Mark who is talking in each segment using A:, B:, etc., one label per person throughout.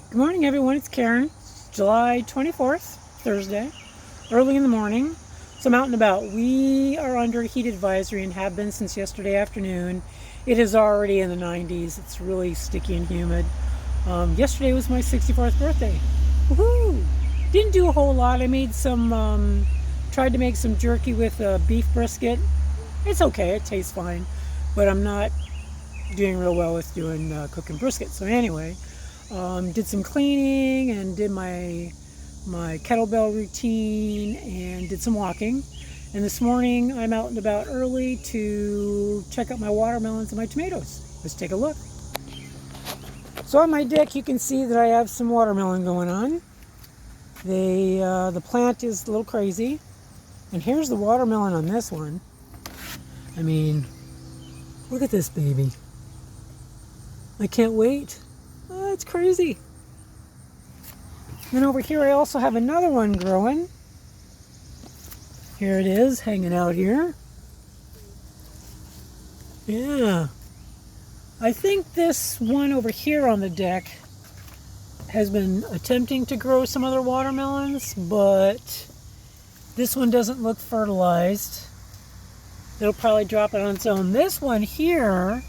A: Good morning, everyone. It's Karen. July 24th, Thursday, early in the morning. So I'm out and about. We are under a heat advisory and have been since yesterday afternoon. It is already in the 90s. It's really sticky and humid. Yesterday was my 64th birthday. Woohoo! Didn't do a whole lot. I made tried to make some jerky with beef brisket. It's okay. It tastes fine. But I'm not doing real well with doing cooking brisket. So anyway, did some cleaning and did my kettlebell routine and did some walking. And this morning I'm out and about early to check out my watermelons and my tomatoes. Let's take a look. So on my deck you can see that I have some watermelon going on. The plant is a little crazy. And here's the watermelon on this one. I mean, look at this baby. I can't wait. Oh, it's crazy. Then over here I also have another one growing. Here it is, hanging out here. Yeah. I think this one over here on the deck has been attempting to grow some other watermelons, but this one doesn't look fertilized. It'll probably drop it on its own. This one here,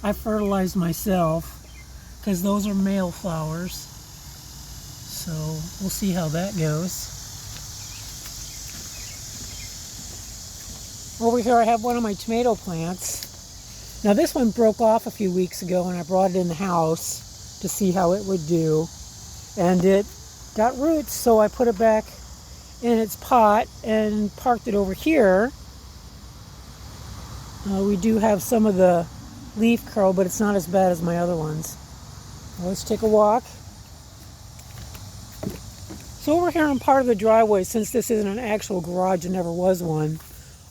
A: I fertilized myself because those are male flowers. So we'll see how that goes. Over here I have one of my tomato plants. Now this one broke off a few weeks ago and I brought it in the house to see how it would do. And it got roots, so I put it back in its pot and parked it over here. We do have some of the leaf curl, but it's not as bad as my other ones. Let's take a walk. So over here on part of the driveway, since this isn't an actual garage and never was one,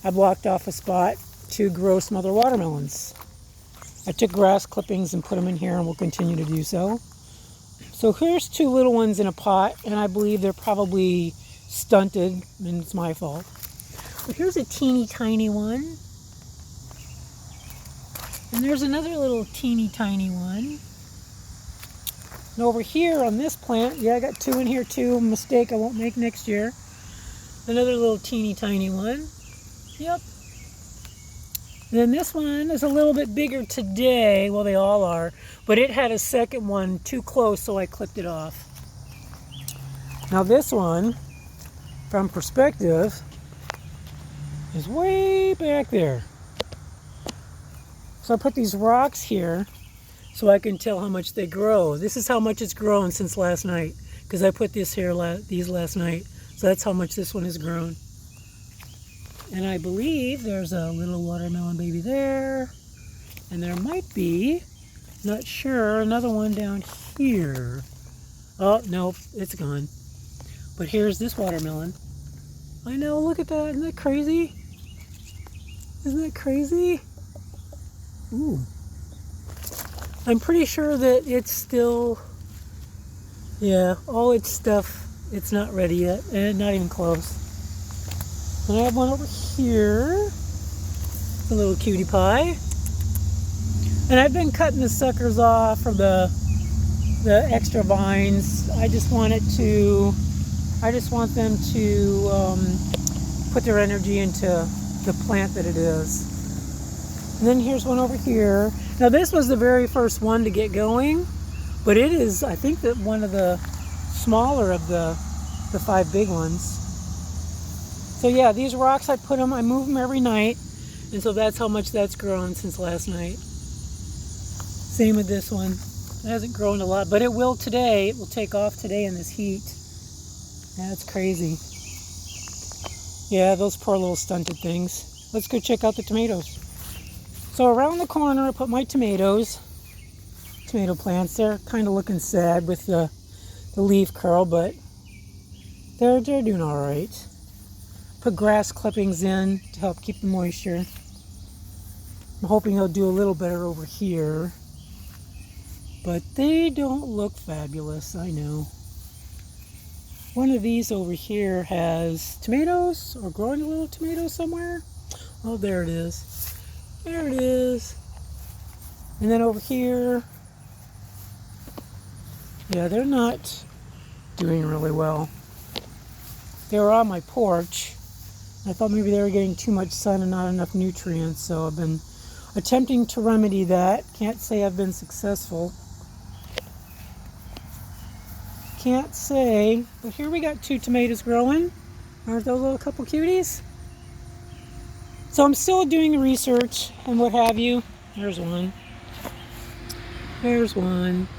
A: I blocked off a spot to grow some other watermelons. I took grass clippings and put them in here and will continue to do so. So here's two little ones in a pot, and I believe they're probably stunted, and it's my fault. But here's a teeny tiny one. And there's another little teeny tiny one. And over here on this plant, yeah, I got two in here too. Mistake I won't make next year. Another little teeny tiny one. Yep. And then this one is a little bit bigger today. Well, they all are. But it had a second one too close, so I clipped it off. Now this one, from perspective, is way back there. So I put these rocks here so I can tell how much they grow. This is how much it's grown since last night, because I put these last night. So that's how much this one has grown. And I believe there's a little watermelon baby there. And there might be, not sure, another one down here. Oh, no, it's gone. But here's this watermelon. I know, look at that. Isn't that crazy? Isn't that crazy? Ooh. I'm pretty sure that it's still, yeah, all its stuff, it's not ready yet, and not even close. And I have one over here, a little cutie pie. And I've been cutting the suckers off from the extra vines. I just want them to put their energy into the plant that it is. And then here's one over here. Now this was the very first one to get going, but it is, I think, that one of the smaller of the 5 big ones. So yeah, these rocks I move them every night, and so that's how much that's grown since last night. Same with this one. It hasn't grown a lot, but it will today. It will take off today in this heat. That's crazy. Yeah, those poor little stunted things. Let's go check out the tomatoes. So around the corner I put my tomato plants. They're kind of looking sad with the leaf curl, but they're doing all right. Put grass clippings in to help keep the moisture. I'm hoping they'll do a little better over here, but they don't look fabulous, I know. One of these over here has tomatoes, or growing a little tomato somewhere. Oh, there it is. There it is. And then over here, Yeah, they're not doing really well. They were on my porch. I thought maybe they were getting too much sun and not enough nutrients, so I've been attempting to remedy that. Can't say I've been successful. Can't say, but here we got 2 tomatoes growing. Aren't those little couple cuties? So I'm still doing research and what have you. There's one. There's one.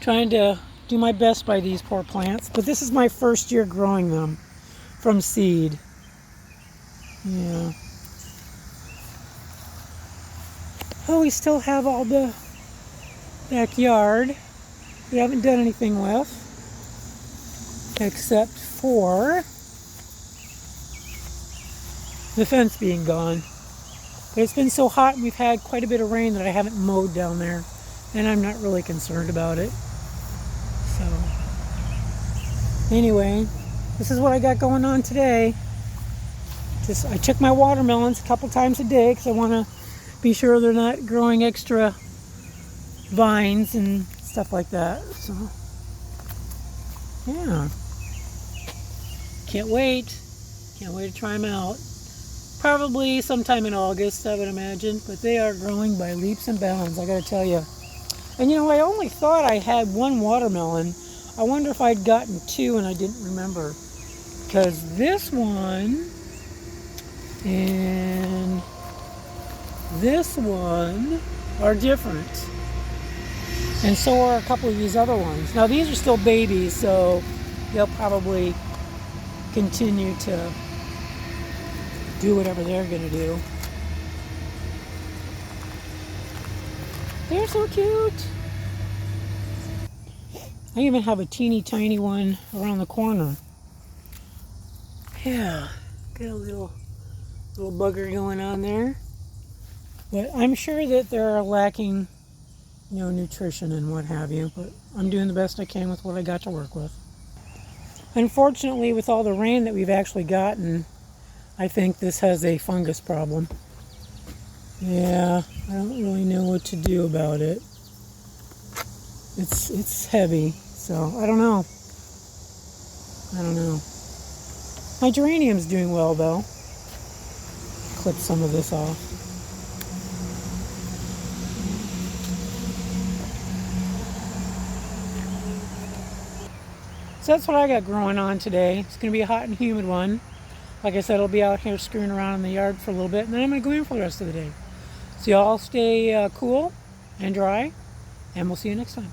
A: Trying to do my best by these poor plants, but this is my first year growing them from seed. Yeah. Oh, we still have all the backyard we haven't done anything with, except for the fence being gone. But it's been so hot and we've had quite a bit of rain that I haven't mowed down there, and I'm not really concerned about it. So anyway, this is what I got going on today. I check my watermelons a couple times a day because I want to be sure they're not growing extra vines and stuff like that. So yeah, can't wait to try them out. Probably sometime in August, I would imagine, but they are growing by leaps and bounds, I gotta tell you. And you know, I only thought I had 1 watermelon. I wonder if I'd gotten 2 and I didn't remember, because this one and this one are different, and so are a couple of these other ones. Now these are still babies, so they'll probably continue to do whatever they're gonna do. They're so cute. I even have a teeny tiny one around the corner. Yeah, got a little bugger going on there. But I'm sure that they're lacking, you know, nutrition and what have you, but I'm doing the best I can with what I got to work with. Unfortunately, with all the rain that we've actually gotten, I think this has a fungus problem. Yeah, I don't really know what to do about it. It's heavy, so I don't know. My geranium's doing well though. Clip some of this off. So that's what I got growing on today. It's going to be a hot and humid one. Like I said, I'll be out here screwing around in the yard for a little bit, and then I'm going to go in for the rest of the day. So y'all stay cool and dry, and we'll see you next time.